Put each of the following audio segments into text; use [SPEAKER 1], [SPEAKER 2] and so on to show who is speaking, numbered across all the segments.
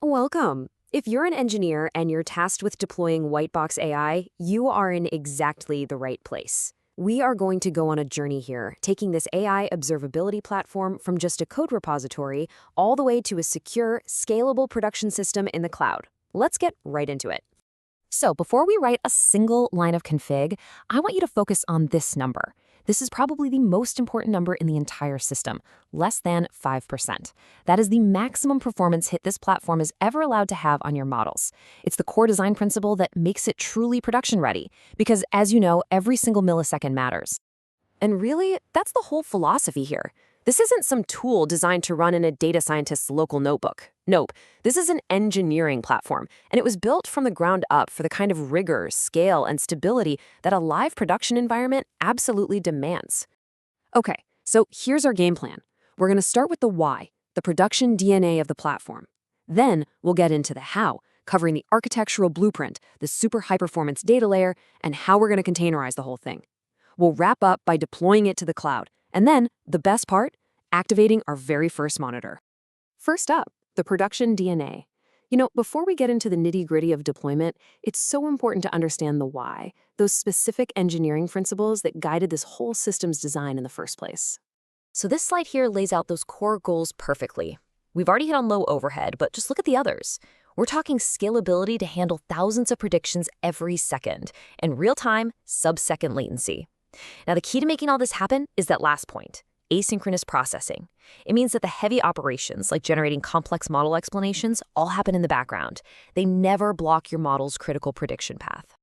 [SPEAKER 1] Welcome. If you're an engineer and you're tasked with deploying Whitebox AI, you are in exactly the right place. We are going to go on a journey here, taking this AI observability platform from just a code repository all the way to a secure, scalable production system in the cloud. Let's get right into it. So before we write a single line of config, I want you to focus on this number. This is probably the most important number in the entire system, less than 5%. That is the maximum performance hit this platform is ever allowed to have on your models. It's the core design principle that makes it truly production ready, because as you know, every single millisecond matters. And really, that's the whole philosophy here. This isn't some tool designed to run in a data scientist's local notebook. Nope, this is an engineering platform, and it was built from the ground up for the kind of rigor, scale, and stability that a live production environment absolutely demands. Okay, so here's our game plan. We're going to start with the why, the production DNA of the platform. Then we'll get into the how, covering the architectural blueprint, the super high-performance data layer, and how we're going to containerize the whole thing. We'll wrap up by deploying it to the cloud, and then, the best part, activating our very first monitor. First up, the production DNA. Before we get into the nitty-gritty of deployment, it's so important to understand the why, those specific engineering principles that guided this whole system's design in the first place. So this slide here lays out those core goals perfectly. We've already hit on low overhead, but just look at the others. We're talking scalability to handle thousands of predictions every second, and real-time, sub-second latency. Now, the key to making all this happen is that last point, asynchronous processing. It means that the heavy operations, like generating complex model explanations, all happen in the background. They never block your model's critical prediction path.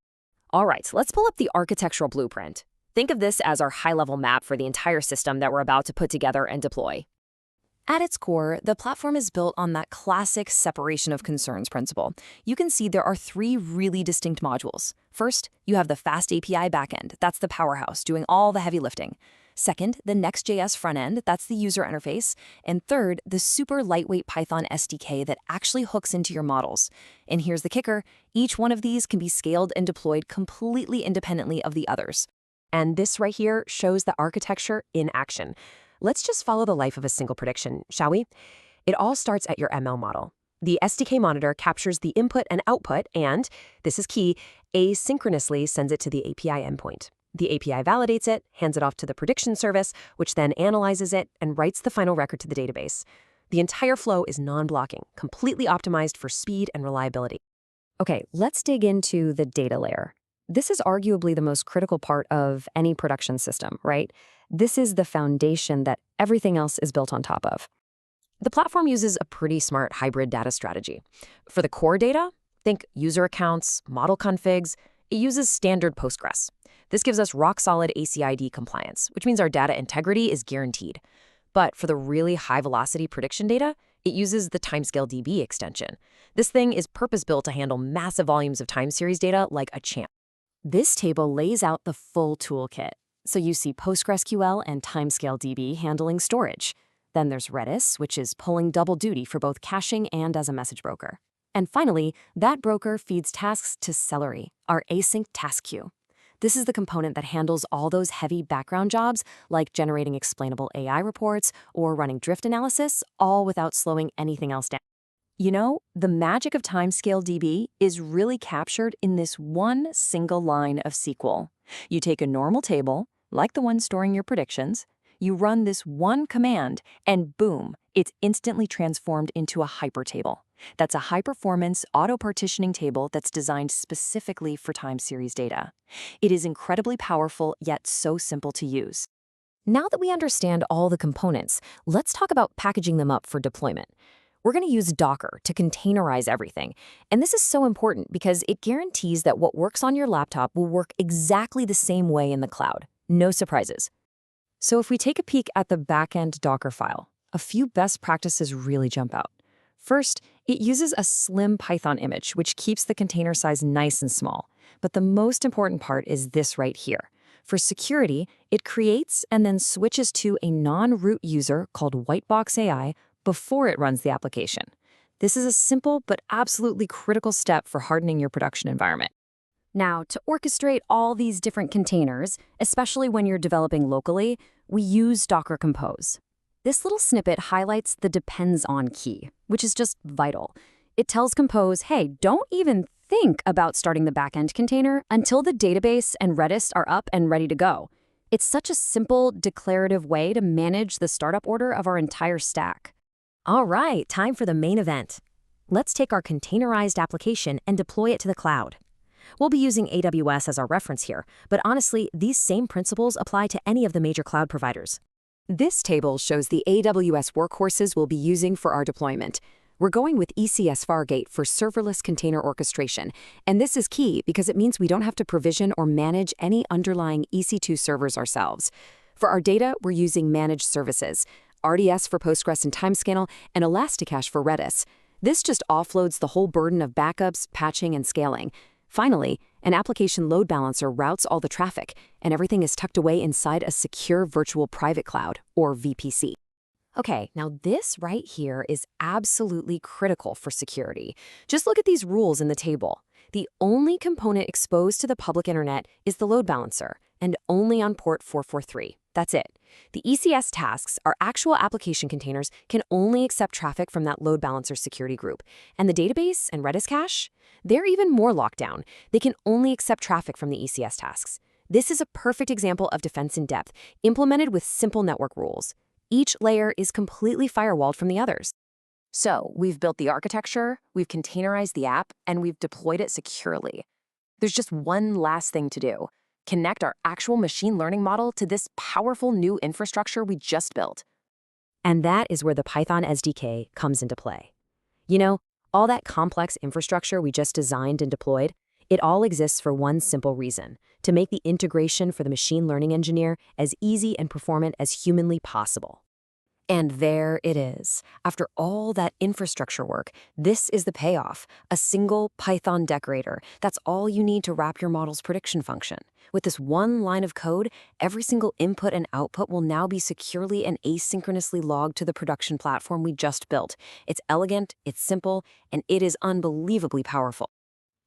[SPEAKER 1] All right, let's pull up the architectural blueprint. Think of this as our high-level map for the entire system that we're about to put together and deploy. At its core, the platform is built on that classic separation of concerns principle. You can see there are three really distinct modules. First, you have the Fast API backend. That's the powerhouse, doing all the heavy lifting. Second, the Next.js frontend. That's the user interface. And third, the super lightweight Python SDK that actually hooks into your models. And here's the kicker. Each one of these can be scaled and deployed completely independently of the others. And this right here shows the architecture in action. Let's just follow the life of a single prediction, shall we? It all starts at your ML model. The SDK monitor captures the input and output and, this is key, asynchronously sends it to the API endpoint. The API validates it, hands it off to the prediction service, which then analyzes it and writes the final record to the database. The entire flow is non-blocking, completely optimized for speed and reliability. Okay, let's dig into the data layer. This is arguably the most critical part of any production system, right? This is the foundation that everything else is built on top of. The platform uses a pretty smart hybrid data strategy. For the core data, think user accounts, model configs, it uses standard Postgres. This gives us rock-solid ACID compliance, which means our data integrity is guaranteed. But for the really high-velocity prediction data, it uses the timescale DB extension. This thing is purpose-built to handle massive volumes of time series data like a champ. This table lays out the full toolkit. So you see PostgreSQL and timescale DB handling storage. Then there's Redis, which is pulling double duty for both caching and as a message broker. And finally, that broker feeds tasks to Celery, our async task queue. This is the component that handles all those heavy background jobs, like generating explainable AI reports or running drift analysis, all without slowing anything else down. The magic of timescale DB is really captured in this one single line of SQL. You take a normal table, like the one storing your predictions, you run this one command, and boom, it's instantly transformed into a hypertable. That's a high-performance, auto-partitioning table that's designed specifically for time series data. It is incredibly powerful, yet so simple to use. Now that we understand all the components, let's talk about packaging them up for deployment. We're going to use Docker to containerize everything. And this is so important because it guarantees that what works on your laptop will work exactly the same way in the cloud. No surprises. So if we take a peek at the backend Docker file, a few best practices really jump out. First, it uses a slim Python image, which keeps the container size nice and small. But the most important part is this right here. For security, it creates and then switches to a non-root user called Whitebox AI before it runs the application. This is a simple but absolutely critical step for hardening your production environment. Now, to orchestrate all these different containers, especially when you're developing locally, we use Docker Compose. This little snippet highlights the depends on key, which is just vital. It tells Compose, hey, don't even think about starting the backend container until the database and Redis are up and ready to go. It's such a simple, declarative way to manage the startup order of our entire stack. All right, time for the main event. Let's take our containerized application and deploy it to the cloud. We'll be using AWS as our reference here, but honestly, these same principles apply to any of the major cloud providers. This table shows the AWS workhorses we'll be using for our deployment. We're going with ECS Fargate for serverless container orchestration, and this is key because it means we don't have to provision or manage any underlying EC2 servers ourselves. For our data, we're using managed services, RDS for Postgres and Timescale, and Elasticache for Redis. This just offloads the whole burden of backups, patching, and scaling. Finally, an application load balancer routes all the traffic, and everything is tucked away inside a secure virtual private cloud, or VPC. Okay, now this right here is absolutely critical for security. Just look at these rules in the table. The only component exposed to the public internet is the load balancer, and only on port 443. That's it. The ECS tasks, our actual application containers, can only accept traffic from that load balancer security group. And the database and Redis cache? They're even more locked down. They can only accept traffic from the ECS tasks. This is a perfect example of defense in depth, implemented with simple network rules. Each layer is completely firewalled from the others. So, we've built the architecture, we've containerized the app, and we've deployed it securely. There's just one last thing to do. Connect our actual machine learning model to this powerful new infrastructure we just built. And that is where the Python SDK comes into play. You know, all that complex infrastructure we just designed and deployed, it all exists for one simple reason: to make the integration for the machine learning engineer as easy and performant as humanly possible. And there it is. After all that infrastructure work, this is the payoff: a single Python decorator. That's all you need to wrap your model's prediction function. With this one line of code, every single input and output will now be securely and asynchronously logged to the production platform we just built. It's elegant, it's simple, and it is unbelievably powerful.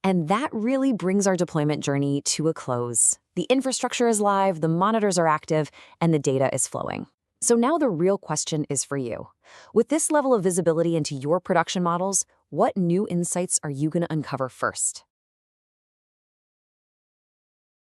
[SPEAKER 1] And that really brings our deployment journey to a close. The infrastructure is live, the monitors are active, and the data is flowing. So now the real question is for you. With this level of visibility into your production models, what new insights are you going to uncover first?